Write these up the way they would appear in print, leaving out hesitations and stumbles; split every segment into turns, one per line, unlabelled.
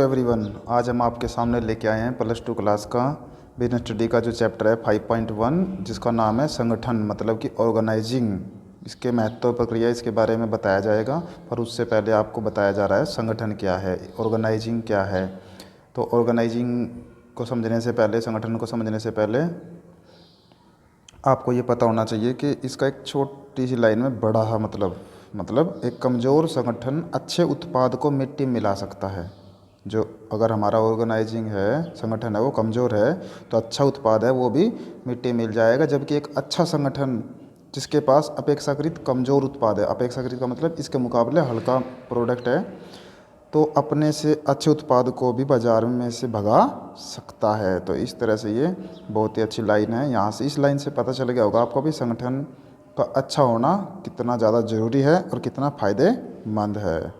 Everyone, आज हम आपके सामने लेके आए हैं +2 क्लास का बिजनेस स्टडी का जो चैप्टर है 5.1, जिसका नाम है संगठन मतलब कि ऑर्गेनाइजिंग। इसके महत्व प्रक्रिया इसके बारे में बताया जाएगा, पर उससे पहले आपको बताया जा रहा है संगठन क्या है, ऑर्गेनाइजिंग क्या है। तो ऑर्गेनाइजिंग को समझने से पहले, संगठन को समझने से पहले आपको ये पता होना चाहिए कि इसका एक छोटी सी लाइन में बड़ा मतलब एक कमज़ोर संगठन अच्छे उत्पाद को मिट्टी में मिला सकता है। जो अगर हमारा ऑर्गेनाइजिंग है, संगठन है, वो कमज़ोर है तो अच्छा उत्पाद है वो भी मिट्टी में मिल जाएगा। जबकि एक अच्छा संगठन जिसके पास अपेक्षाकृत कमज़ोर उत्पाद है, अपेक्षाकृत का मतलब इसके मुकाबले हल्का प्रोडक्ट है, तो अपने से अच्छे उत्पाद को भी बाज़ार में से भगा सकता है। तो इस तरह से ये बहुत ही अच्छी लाइन है। यहाँ से, इस लाइन से पता चल गया होगा आपको भी संगठन का अच्छा होना कितना ज़्यादा ज़रूरी है और कितना फ़ायदेमंद है।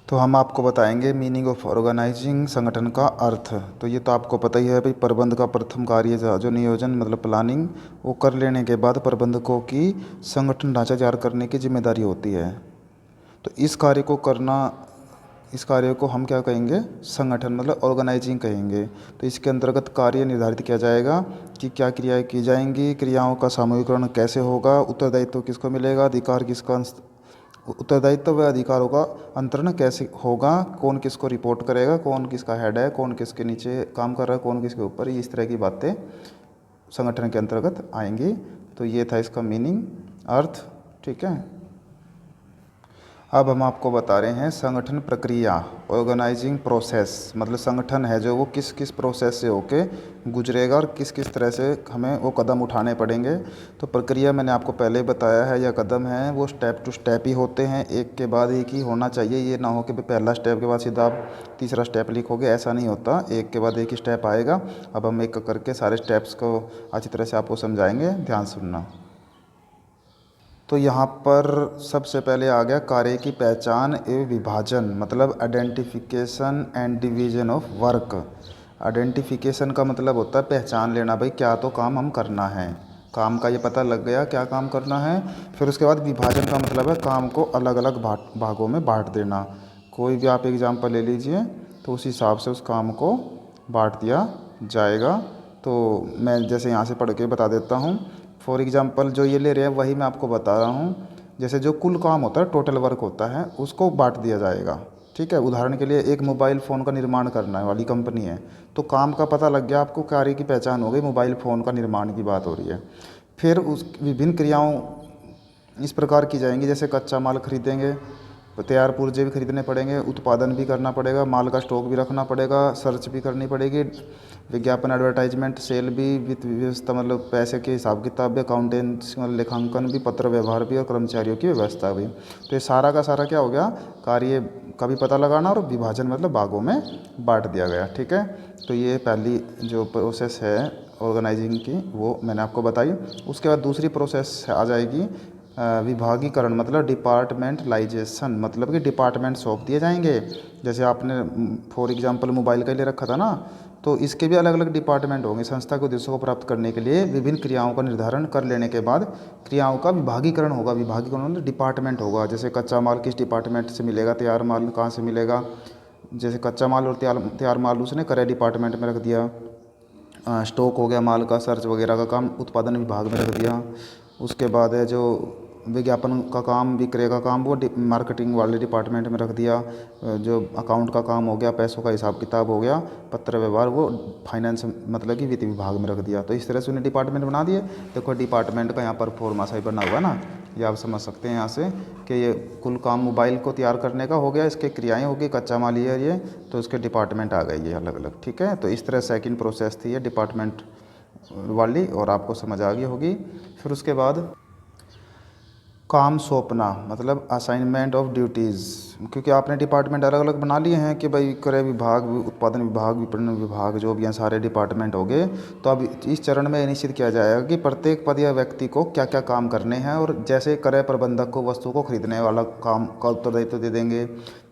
तो हम आपको बताएंगे मीनिंग ऑफ ऑर्गेनाइजिंग, संगठन का अर्थ। तो ये तो आपको पता ही है भाई, प्रबंध का प्रथम कार्य जो नियोजन मतलब प्लानिंग, वो कर लेने के बाद प्रबंधकों की संगठन ढांचा तैयार करने की जिम्मेदारी होती है। तो इस कार्य को हम क्या कहेंगे, संगठन मतलब ऑर्गेनाइजिंग कहेंगे। तो इसके अंतर्गत कार्य निर्धारित किया जाएगा कि क्या क्रियाएं की जाएंगी, क्रियाओं का सामूहिकरण कैसे होगा, उत्तरदायित्व किसको मिलेगा, अधिकार किसका, उत्तरदायित्व व अधिकारों का अंतरण कैसे होगा, कौन किसको रिपोर्ट करेगा, कौन किसका हेड है, कौन किसके नीचे काम कर रहा है, कौन किसके ऊपर, इस तरह की बातें संगठन के अंतर्गत आएंगी। तो ये था इसका मीनिंग, अर्थ। ठीक है, अब हम आपको बता रहे हैं संगठन प्रक्रिया, ऑर्गेनाइजिंग प्रोसेस। मतलब संगठन है जो वो किस किस प्रोसेस से होके गुजरेगा और किस किस तरह से हमें वो कदम उठाने पड़ेंगे। तो प्रक्रिया मैंने आपको पहले ही बताया है, या कदम है वो स्टेप टू स्टेप ही होते हैं, एक के बाद एक ही होना चाहिए। ये ना हो कि पहला स्टेप के बाद सीधा आप तीसरा स्टेप लिखोगे, ऐसा नहीं होता, एक के बाद एक ही स्टेप आएगा। अब हम एक करके सारे स्टेप्स को अच्छी तरह से आपको समझाएंगे, ध्यान सुनना। तो यहाँ पर सबसे पहले आ गया कार्य की पहचान एवं विभाजन, मतलब identification and division of work. Identification का मतलब होता है पहचान लेना, भाई क्या तो काम हम करना है, काम का ये पता लग गया क्या काम करना है। फिर उसके बाद विभाजन का मतलब है काम को अलग अलग भागों में बांट देना। कोई भी आप एग्जाम्पल ले लीजिए तो उस हिसाब से उस काम को बांट दिया जाएगा। तो मैं जैसे यहाँ से पढ़ के बता देता हूँ। फॉर एग्ज़ाम्पल जो ये ले रहे हैं वही मैं आपको बता रहा हूँ। जैसे जो कुल काम होता है, टोटल वर्क होता है, उसको बांट दिया जाएगा। ठीक है, उदाहरण के लिए एक मोबाइल फ़ोन का निर्माण करने वाली कंपनी है, तो काम का पता लग गया आपको, कार्य की पहचान हो गई, मोबाइल फ़ोन का निर्माण की बात हो रही है। फिर उस विभिन्न क्रियाओं इस प्रकार की जाएंगी, जैसे कच्चा माल खरीदेंगे, तैयार पुर्जे भी खरीदने पड़ेंगे, उत्पादन भी करना पड़ेगा, माल का स्टॉक भी रखना पड़ेगा, सर्च भी करनी पड़ेगी, विज्ञापन एडवर्टाइजमेंट, सेल भी, वित्त व्यवस्था मतलब पैसे के हिसाब किताब भी, अकाउंटेंट्स मतलब लेखांकन भी, पत्र व्यवहार भी और कर्मचारियों की व्यवस्था भी। तो ये सारा का सारा क्या हो गया, कार्य का भी पता लगाना और विभाजन मतलब भागों में बांट दिया गया। ठीक है, तो ये पहली जो प्रोसेस है ऑर्गेनाइजिंग की वो मैंने आपको बताई। उसके बाद दूसरी प्रोसेस आ जाएगी विभागीकरण, मतलब डिपार्टमेंटलाइजेशन, मतलब कि डिपार्टमेंट सौंप दिए जाएंगे। जैसे आपने फॉर एग्जांपल मोबाइल का ले रखा था ना, तो इसके भी अलग अलग डिपार्टमेंट होंगे। संस्था के उद्देश्यों को प्राप्त करने के लिए विभिन्न क्रियाओं का निर्धारण कर लेने के बाद क्रियाओं का विभागीकरण होगा। विभागीकरण मतलब डिपार्टमेंट होगा। जैसे कच्चा माल किस डिपार्टमेंट से मिलेगा, तैयार माल कहाँ से मिलेगा। जैसे कच्चा माल और तैयार माल उसने क्रय डिपार्टमेंट में रख दिया, स्टॉक हो गया माल का, सर्च वगैरह का काम उत्पादन विभाग में रख दिया। उसके बाद है जो विज्ञापन का काम, विक्रय का काम, वो मार्केटिंग वाले डिपार्टमेंट में रख दिया। जो अकाउंट का काम हो गया, पैसों का हिसाब किताब हो गया, पत्र व्यवहार, वो फाइनेंस मतलब कि वित्त विभाग में रख दिया। तो इस तरह से उन्हें डिपार्टमेंट बना दिए। देखो डिपार्टमेंट का यहाँ पर फॉर्मासा ही बना हुआ ना, ये आप समझ सकते हैं यहाँ से कि ये कुल काम मोबाइल को तैयार करने का हो गया, इसके क्रियाएं होगी, कच्चा माल ये तो इसके डिपार्टमेंट आ गए ये अलग अलग। ठीक है, तो इस तरह सेकंड प्रोसेस थी ये डिपार्टमेंट वाली, और आपको समझ आ गई होगी। फिर उसके बाद काम सौंपना, मतलब असाइनमेंट ऑफ ड्यूटीज़। क्योंकि आपने डिपार्टमेंट अलग अलग बना लिए हैं कि भाई क्रय विभाग, उत्पादन विभाग, विपणन विभाग, जो भी हैं सारे डिपार्टमेंट हो गए। तो अब इस चरण में निश्चित किया जाएगा कि प्रत्येक पद या व्यक्ति को क्या क्या काम करने हैं। और जैसे क्रय प्रबंधक को वस्तु को खरीदने वाला काम का उत्तरदायित्व दे देंगे,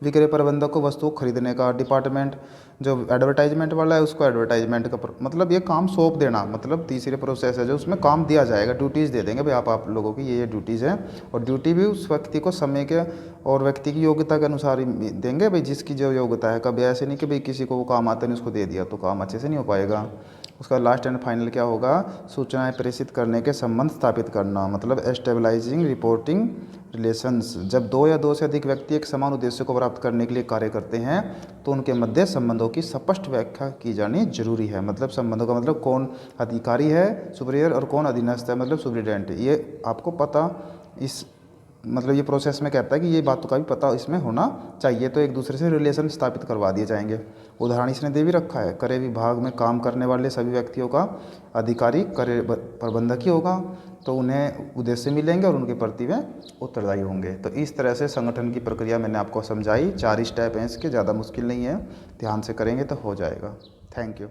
विक्रय प्रबंधक को वस्तु को खरीदने का डिपार्टमेंट, जो एडवर्टाइजमेंट वाला है उसको एडवर्टाइजमेंट का मतलब ये काम सौंप देना। मतलब तीसरी प्रोसेस है जो उसमें काम दिया जाएगा, ड्यूटीज़ दे देंगे भाई आप लोगों की ये ड्यूटीज़ हैं, और ड्यूटी भी उस व्यक्ति को समय के और व्यक्ति की योग्यता के अनुसार ही देंगे भाई, जिसकी जो योग्यता है। कभी ऐसे नहीं कि भाई किसी को वो काम आता नहीं उसको दे दिया तो काम अच्छे से नहीं हो पाएगा। उसका लास्ट एंड फाइनल क्या होगा, सूचनाएं प्रेषित करने के संबंध स्थापित करना, मतलब एस्टेबलाइजिंग रिपोर्टिंग रिलेशंस। जब दो या दो से अधिक व्यक्ति एक समान उद्देश्य को प्राप्त करने के लिए कार्य करते हैं तो उनके मध्य संबंधों की स्पष्ट व्याख्या की जानी जरूरी है। मतलब संबंधों का मतलब कौन अधिकारी है सुपीरियर और कौन अधीनस्थ है मतलब सुपरिटेंडेंट, ये आपको पता इस मतलब ये प्रोसेस में कहता है कि ये बातों का भी पता इसमें होना चाहिए। तो एक दूसरे से रिलेशन स्थापित करवा दिए जाएंगे। उदाहरण इसने दे भी रखा है, क्रय विभाग में काम करने वाले सभी व्यक्तियों का अधिकारी क्रय प्रबंधक ही होगा, तो उन्हें उद्देश्य मिलेंगे और उनके प्रति वे उत्तरदायी होंगे। तो इस तरह से संगठन की प्रक्रिया मैंने आपको समझाई। 4 स्टेप हैं इसके, ज़्यादा मुश्किल नहीं है, ध्यान से करेंगे तो हो जाएगा। Thank you.